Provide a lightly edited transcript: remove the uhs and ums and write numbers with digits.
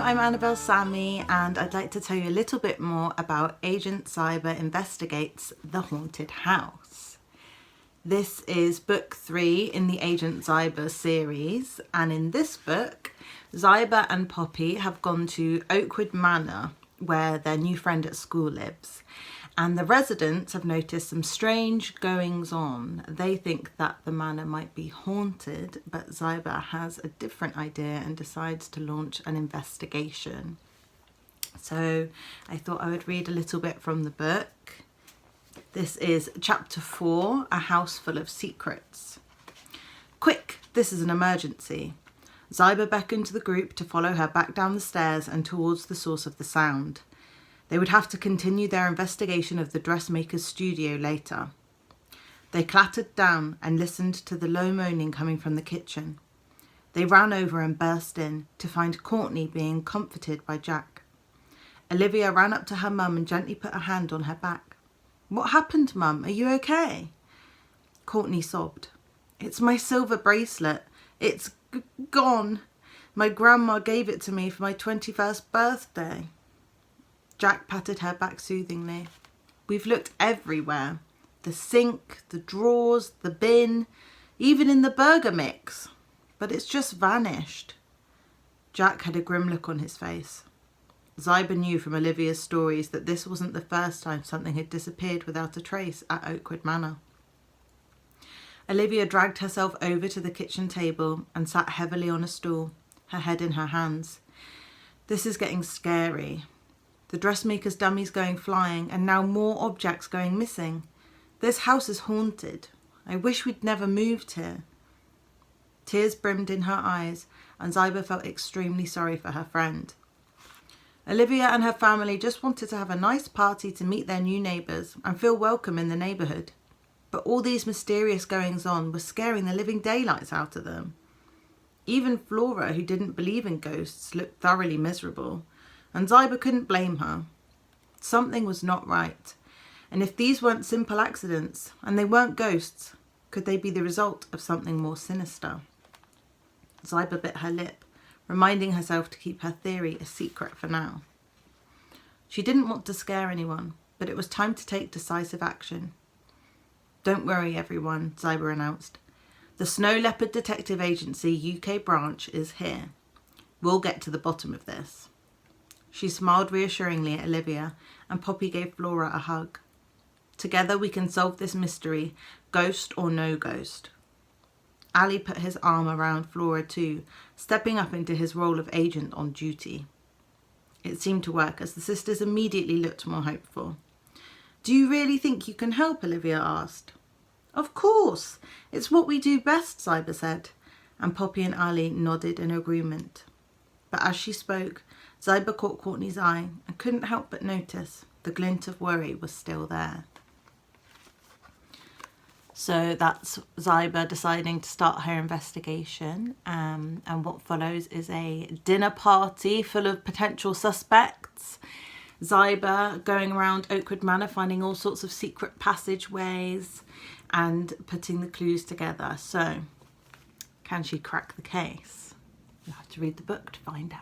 I'm Annabelle Sami and I'd like to tell you a little bit more about Agent Zaiba Investigates The Haunted House. This is book 3 in the Agent Zaiba series, and in this book, Zaiba and Poppy have gone to Oakwood Manor where their new friend at school lives. And the residents have noticed some strange goings on. They think that the manor might be haunted, but Zaiba has a different idea and decides to launch an investigation. So I thought I would read a little bit from the book. This is chapter 4, A House Full of Secrets. Quick, this is an emergency. Zaiba beckoned to the group to follow her back down the stairs and towards the source of the sound. They would have to continue their investigation of the dressmaker's studio later. They clattered down and listened to the low moaning coming from the kitchen. They ran over and burst in to find Courtney being comforted by Jack. Olivia ran up to her mum and gently put a hand on her back. "What happened, Mum? Are you okay?" Courtney sobbed. "It's my silver bracelet. It's gone. My grandma gave it to me for my 21st birthday. Jack patted her back soothingly. "We've looked everywhere. The sink, the drawers, the bin, even in the burger mix. But it's just vanished." Jack had a grim look on his face. Zaiba knew from Olivia's stories that this wasn't the first time something had disappeared without a trace at Oakwood Manor. Olivia dragged herself over to the kitchen table and sat heavily on a stool, her head in her hands. "This is getting scary. The dressmaker's dummies going flying, and now more objects going missing. This house is haunted. I wish we'd never moved here." Tears brimmed in her eyes, and Zaiba felt extremely sorry for her friend. Olivia and her family just wanted to have a nice party to meet their new neighbours and feel welcome in the neighbourhood. But all these mysterious goings-on were scaring the living daylights out of them. Even Flora, who didn't believe in ghosts, looked thoroughly miserable. And Zaiba couldn't blame her. Something was not right. And if these weren't simple accidents, and they weren't ghosts, could they be the result of something more sinister? Zaiba bit her lip, reminding herself to keep her theory a secret for now. She didn't want to scare anyone, but it was time to take decisive action. "Don't worry, everyone," Zaiba announced. "The Snow Leopard Detective Agency UK branch is here. We'll get to the bottom of this." She smiled reassuringly at Olivia, and Poppy gave Flora a hug. "Together we can solve this mystery, ghost or no ghost." Ali put his arm around Flora too, stepping up into his role of agent on duty. It seemed to work, as the sisters immediately looked more hopeful. "Do you really think you can help?" Olivia asked. "Of course. It's what we do best," Zaiba said, and Poppy and Ali nodded in agreement. But as she spoke, Zaiba caught Courtney's eye and couldn't help but notice the glint of worry was still there. So that's Zaiba deciding to start her investigation, and what follows is a dinner party full of potential suspects. Zaiba going around Oakwood Manor finding all sorts of secret passageways and putting the clues together. So, can she crack the case? You'll have to read the book to find out.